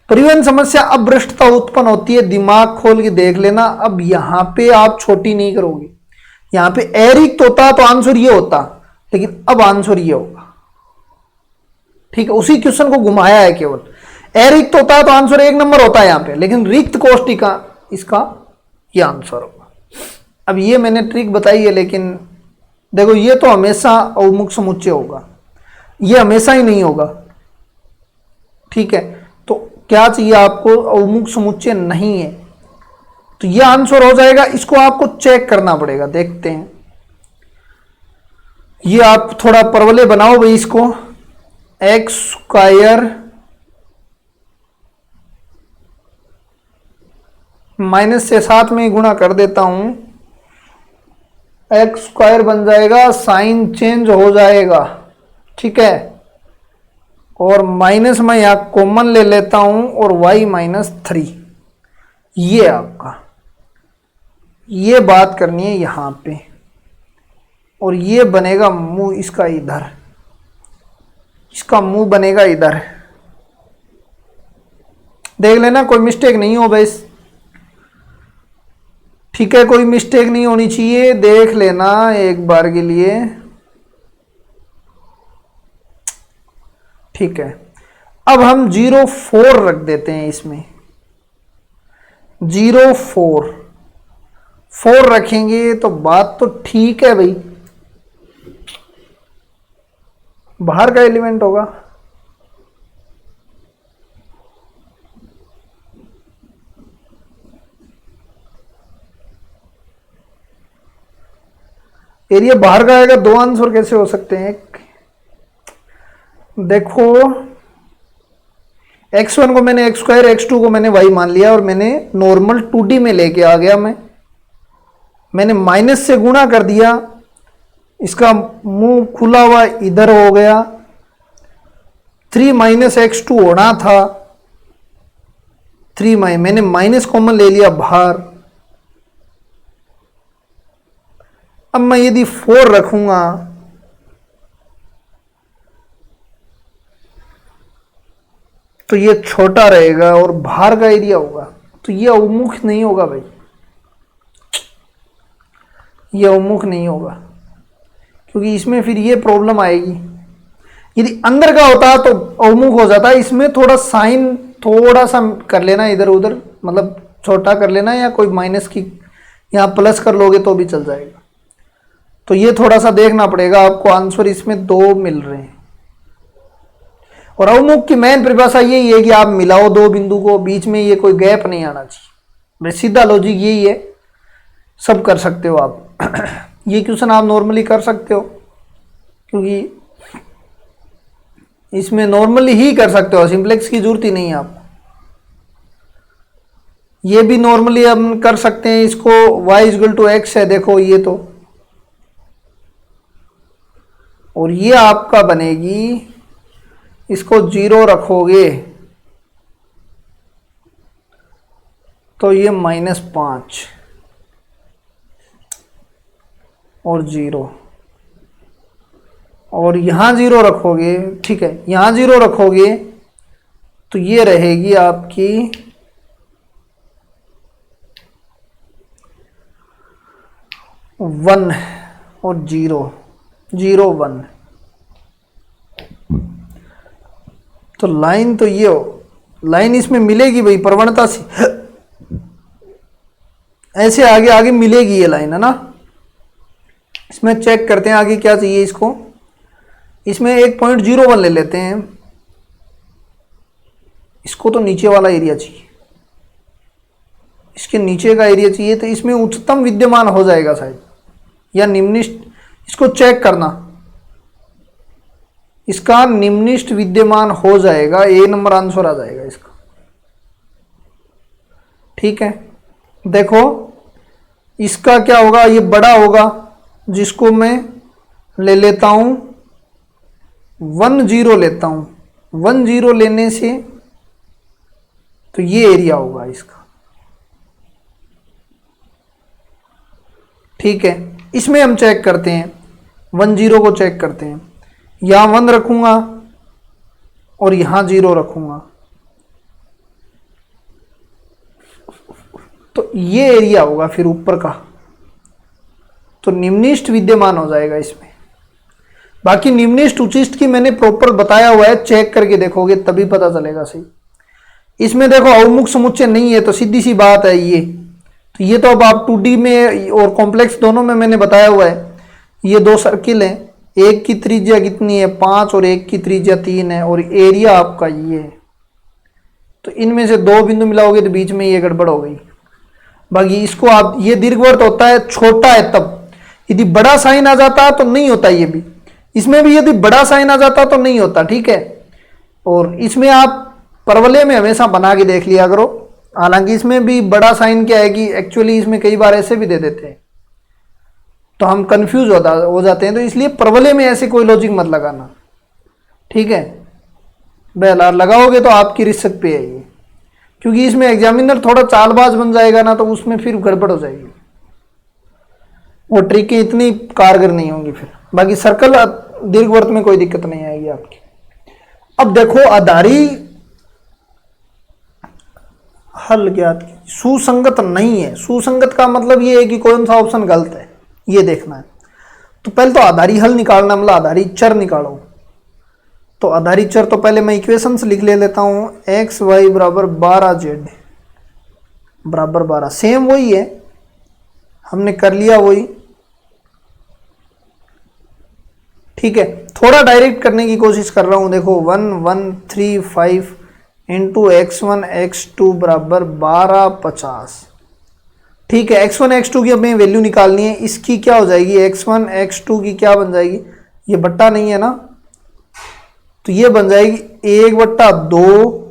परिवहन समस्या अब भ्रष्टता उत्पन्न होती है, दिमाग खोल के देख लेना। अब यहां पे आप छोटी नहीं करोगे, यहां पे एरिक्त होता तो आंसर ये होता, लेकिन अब आंसर ये होगा, ठीक है। उसी क्वेश्चन को घुमाया है केवल, एरिक्त होता तो आंसर 1 नंबर होता है यहां पे, लेकिन रिक्त कोष्ठी का इसका ये आंसर होगा। अब ये मैंने ट्रिक बताई है, लेकिन देखो ये तो हमेशा अवमुख समुच्चय होगा, ये हमेशा ही नहीं होगा, ठीक है। तो क्या चाहिए आपको, अवमुख समुच्चय नहीं है, तो ये आंसर हो जाएगा। इसको आपको चेक करना पड़ेगा, देखते हैं। ये आप थोड़ा परवले बनाओ भाई इसको, x² माइनस से साथ में गुणा कर देता हूं, x² बन जाएगा, साइन चेंज हो जाएगा, ठीक है, और माइनस में यहां कॉमन ले लेता हूं और y -3, ये आपका, ये बात करनी है यहां पे, और ये बनेगा मुंह इसका इधर, इसका मुंह बनेगा इधर, देख लेना कोई मिस्टेक नहीं हो बस, ठीक है, कोई मिस्टेक नहीं होनी चाहिए, देख लेना एक बार के लिए, ठीक है। अब हम 0.4 रख देते हैं इसमें, 0.4 रखेंगे तो बात तो ठीक है भाई, बाहर का एलिमेंट होगा, एरिया बाहर का आएगा, दो आंसर कैसे हो सकते हैं? देखो x1 को मैंने x स्क्वायर, x2 को मैंने y मान लिया और मैंने नॉर्मल 2D में लेके आ गया। मैंने माइनस से गुणा कर दिया, इसका मुंह खुला हुआ इधर हो गया, 3 माइनस x2 होना था, 3 मैंने माइनस कॉमन ले लिया बाहर। अब मैं यदि 4 रखूंगा तो ये छोटा रहेगा और बाहर का एरिया होगा, तो ये उन्मुख नहीं होगा भाई, ये उन्मुख नहीं होगा, क्योंकि इसमें फिर ये प्रॉब्लम आएगी। यदि अंदर का होता तो उन्मुख हो जाता। इसमें थोड़ा साइन थोड़ा सा कर लेना इधर उधर, मतलब छोटा कर लेना, या कोई माइनस की यहाँ प्लस कर लोगे तो भी चल जाएगा। तो ये थोड़ा सा देखना पड़ेगा आपको। आंसर इसमें 2 मिल रहे हैं। और अवमुख की मेन परिभाषा यही है कि आप मिलाओ दो बिंदु को, बीच में ये कोई गैप नहीं आना चाहिए। सीधा लॉजिक यही है, सब कर सकते हो आप। ये क्वेश्चन आप नॉर्मली कर सकते हो, क्योंकि इसमें नॉर्मली ही कर सकते हो, सिंप्लेक्स की जरूरत ही नहीं है आपको। ये भी नॉर्मली हम कर सकते हैं। इसको y = x है, देखो ये तो, और ये आपका बनेगी, इसको 0 रखोगे तो ये -5 और 0, और यहां 0 रखोगे, ठीक है, यहां 0 रखोगे तो ये रहेगी आपकी 1 और 0, 0 1। तो लाइन तो ये हो, लाइन इसमें मिलेगी भाई प्रवणता से, ऐसे आगे आगे मिलेगी ये लाइन, है ना। इसमें चेक करते हैं आगे क्या चाहिए इसको। इसमें 1.01 ले लेते हैं, इसको तो नीचे वाला एरिया चाहिए, इसके नीचे का एरिया चाहिए, तो इसमें उच्चतम विद्यमान हो जाएगा शायद, या निम्निष्ठ, इसको चेक करना। इसका निम्निष्ठ विद्यमान हो जाएगा, A नंबर आंसर आ जाएगा इसका। ठीक है, देखो इसका क्या होगा, ये बड़ा होगा, जिसको मैं ले लेता हूं 1 0 लेता हूं। 1 0 लेने से तो ये एरिया होगा इसका। ठीक है, इसमें हम चेक करते हैं, 1 0 को चेक करते हैं। यहां 1 रखूंगा और यहां 0 रखूंगा, तो ये एरिया होगा फिर ऊपर का, तो निम्निष्ठ विद्यमान हो जाएगा इसमें। बाकी निम्निष्ठ उच्चिष्ठ की मैंने प्रॉपर बताया हुआ है, चेक करके देखोगे तभी पता चलेगा सही। इसमें देखो अवमुख समुच्चय नहीं है, तो सीधी सी बात है ये, तो ये तो अब आप 2D में और कॉम्प्लेक्स दोनों में मैंने बताया हुआ है। ये 2 सर्किल हैं, एक की त्रिज्या कितनी है 5 और एक की त्रिज्या 3 है, और एरिया आपका ये है। तो इनमें से 2 बिंदु मिलाओगे तो बीच में ये गड़बड़ हो गई। बाकी इसको आप, ये दीर्घवृत्त होता है, छोटा है तब, यदि बड़ा साइन आ जाता तो नहीं होता। ये भी, इसमें भी यदि बड़ा साइन आ जाता तो नहीं होता। ठीक है, और इसमें आप परवलय में हमेशा बना के देख लिया करो। हालांकि इसमें भी बड़ा साइन क्या है कि एक्चुअली इसमें कई बार ऐसे भी दे देते हैं, तो हम कंफ्यूज हो जाते हैं। तो इसलिए परवलय में ऐसे कोई लॉजिक मत लगाना। ठीक है, बेला लगाओगे तो आपकी रिस्क पे है ये, क्योंकि इसमें एग्जामिनर थोड़ा चालबाज बन जाएगा ना, तो उसमें फिर गड़बड़ हो जाएगी, वो ट्रिकें इतनी कारगर नहीं होंगी फिर। बाकी सर्कल दीर्घवृत्त में कोई दिक्कत नहीं आएगी आपकी। अब देखो आधारी हल ज्ञात की सुसंगत नहीं है। सुसंगत का मतलब ये है कि कौन सा ऑप्शन गलत है, ये देखना है। तो पहले तो आधारी हल निकालना, मतलब आधारी चर निकालो। तो आधारी चर तो पहले मैं इक्वेशंस लिख लेता हूं, x y = 12z = 12। सेम वही है, हमने कर लिया वही। ठीक है, थोड़ा डायरेक्ट करने की कोशिश कर रहा हूं। देखो 1 1 3 5 × x1 x2 = 12 50। ठीक है, x1 x2 की हमें वैल्यू निकालनी है। इसकी क्या हो जाएगी, x1 x2 की क्या बन जाएगी, ये बट्टा नहीं है ना, तो ये बन जाएगी 1/2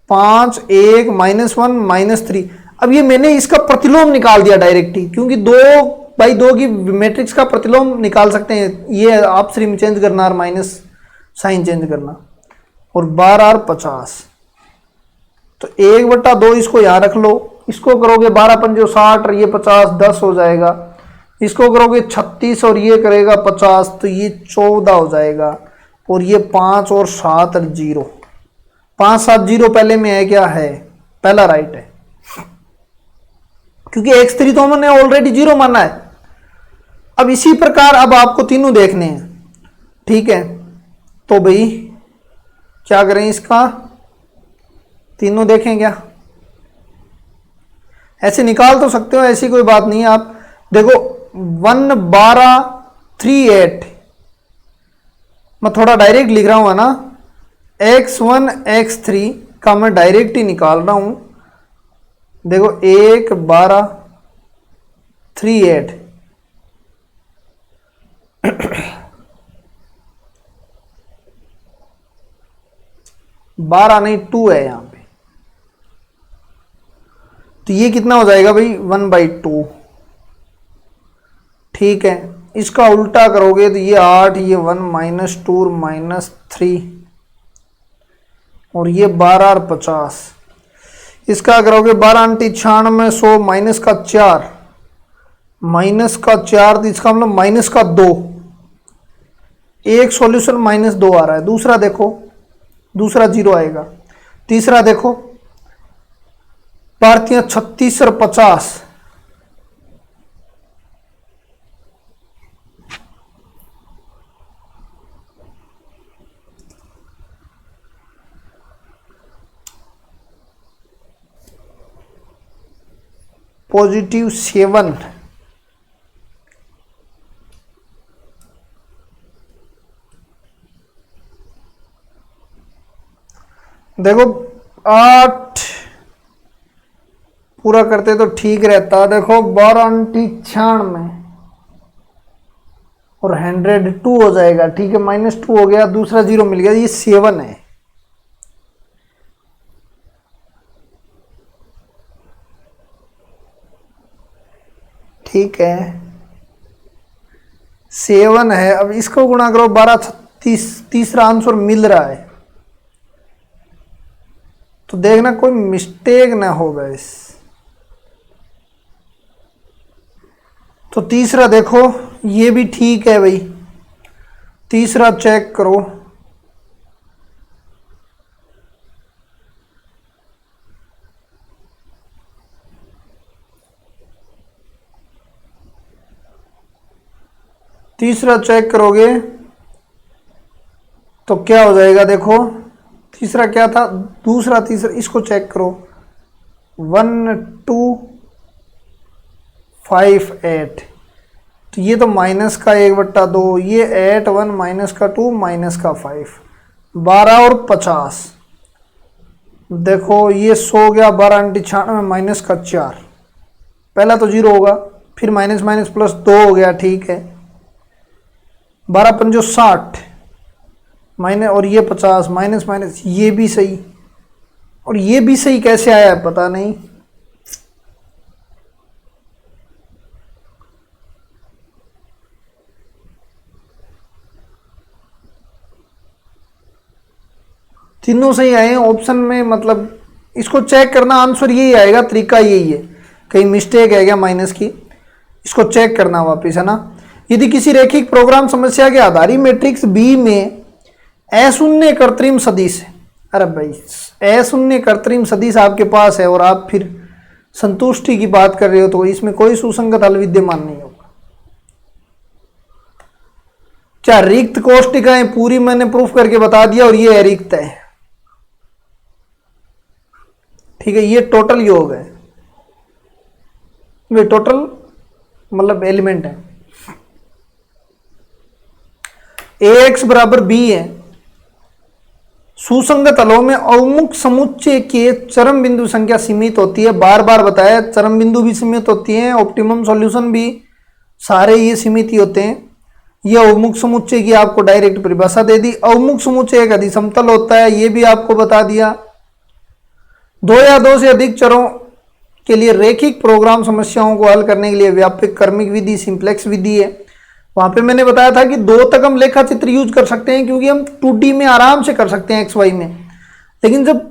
5 1 -1 -3। अब ये मैंने इसका प्रतिलोम निकाल दिया डायरेक्ट ही, क्योंकि 2/2 की मैट्रिक्स का प्रतिलोम निकाल सकते हैं। ये आप सिर्फ चेंज करना और माइनस साइन चेंज करना, और 12 और 50, तो 1/2 इसको यहां रख लो। इसको करोगे 12 पंजे 60 और ये 50 10 हो जाएगा। इसको करोगे 36 और ये करेगा 50, तो ये 14 हो जाएगा। और ये 5 और 7 और 0, 5 7 0 पहले में है, क्या है, पहला राइट है, क्योंकि x3 तो हमने ऑलरेडी 0 माना है। अब इसी प्रकार अब आपको तीनों देखने हैं, ठीक है, तो भाई क्या करें, इसका तीनों देखें क्या, ऐसे निकाल तो सकते हो, ऐसी कोई बात नहीं है। आप देखो 1 12 3 8, मैं थोड़ा डायरेक्ट लिख रहा हूं ना, x1 x3 का मैं डायरेक्ट ही निकाल रहा हूं। देखो 1 12 3 8, 12 नहीं 2 है यहां पे, तो ये कितना हो जाएगा भाई 1/2, ठीक है। इसका उल्टा करोगे तो ये 8, ये 1 -2 -3, और ये 12 और 50। इसका करोगे 12 × 96 100 -4, -4, तो इसका मतलब -2। एक सॉल्यूशन -2 आ रहा है। दूसरा देखो, दूसरा 0 आएगा। तीसरा देखो, भारतीय 36 और 50, +7, देखो 8 पूरा करते तो ठीक रहता। देखो 12 × 96 और 102 हो जाएगा, ठीक है, -2 हो गया, दूसरा 0 मिल गया, ये 7 है। ठीक है, 7 है। अब इसको गुणा करो 12 36, तीसरा आंसर मिल रहा है, तो देखना कोई मिस्टेक ना हो गैस। तो तीसरा देखो, ये भी ठीक है भाई, तीसरा चेक करो, तीसरा चेक करोगे तो क्या हो जाएगा, देखो तीसरा क्या था, दूसरा तीसरा, इसको चेक करो 1 2 5 8, तो ये तो माइनस का 1/2, ये 8 1 -2 -5, 12 और 50। देखो ये 100 गया, 12 × 96 -4, पहला तो 0 होगा, फिर माइनस माइनस प्लस 2 हो गया, ठीक है, 12 पंजो 60 माइनस, और ये 50 माइनस माइनस, ये भी सही, और ये भी सही कैसे आया है पता नहीं। तीनों सही आए हैं ऑप्शन में, मतलब इसको चेक करना, आंसर यही आएगा, तरीका यही है। कहीं मिस्टेक है क्या माइनस की, इसको चेक करना वापिस, है ना। यदि किसी रैखिक प्रोग्राम समस्या के आधारी मैट्रिक्स बी में अशून्य कृत्रिम सदिश है, अरे भाई अशून्य कृत्रिम सदिश आपके पास है और आप फिर संतुष्टि की बात कर रहे हो, तो इसमें कोई सुसंगत हल विद्यमान नहीं होगा। क्या रिक्त कोष्टिकाएं पूरी मैंने प्रूफ करके बता दिया, और ये रिक्त है, ठीक है, ये टोटल योग है, ये टोटल मतलब एलिमेंट है। Ax बराबर b है, सुसंगत तलों में अवमुख समुच्चय के चरम बिंदु संख्या सीमित होती है। बार बार बताया, चरम बिंदु भी सीमित होती है, ऑप्टिमम सॉल्यूशन भी, सारे ये सीमित ही होते हैं। ये अवमुख समुच्चय की आपको डायरेक्ट परिभाषा दे दी। अवमुख समुच्चय एक अधिसमतल होता है, ये भी आपको बता दिया। दो या दो से अधिक चरों के लिए रैखिक प्रोग्राम समस्याओं को हल करने के लिए व्यापक क्रमिक विधि सिंप्लेक्स विधि है। वहां पे मैंने बताया था कि 2 तक हम लेखा चित्र यूज कर सकते हैं, क्योंकि हम 2D में आराम से कर सकते हैं XY में, लेकिन जब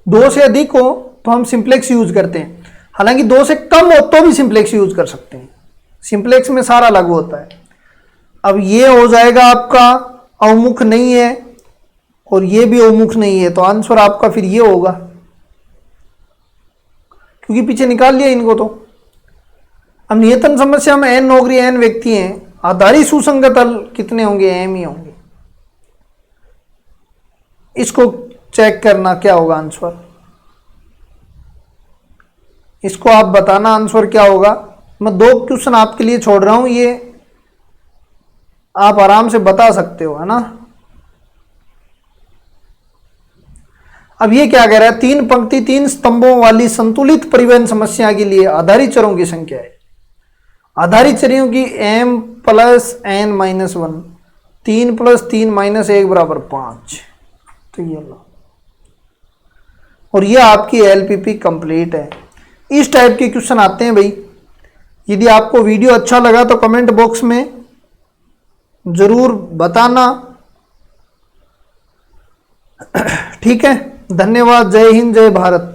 2 से अधिक हो तो हम सिंप्लेक्स यूज करते हैं। हालांकि 2 से कम हो तो भी सिंप्लेक्स यूज कर सकते हैं, सिंप्लेक्स में सारा लागू होता है। अब ये हो जाएगा आपका अवमुख नहीं है और ये भी अवमुख नहीं है, तो आंसर आपका फिर ये होगा, क्योंकि पीछे निकाल लिया इनको। तो अब नियतन समस्या में n नौकरी n व्यक्ति हैं, आधारी सुसंगत तल कितने होंगे? m ही होंगे। इसको चेक करना क्या होगा आंसर, इसको आप बताना आंसर क्या होगा। मैं 2 क्वेश्चन आपके लिए छोड़ रहा हूं, ये आप आराम से बता सकते हो, है ना। अब ये क्या कह रहा है? 3 पंक्ति 3 स्तंभों वाली संतुलित परिवहन समस्या के लिए आधारित चरों की संख्या है। आधारित चरों की m + n - 1, 3 + 3 - 1 = 5। तो ये लो, और ये आपकी LPP कंप्लीट है। इस टाइप के क्वेश्चन आते हैं भाई। यदि आपको वीडियो अच्छा लगा तो कमेंट बॉक्स में जरूर बताना। ठीक है, धन्यवाद। जय हिंद, जय भारत।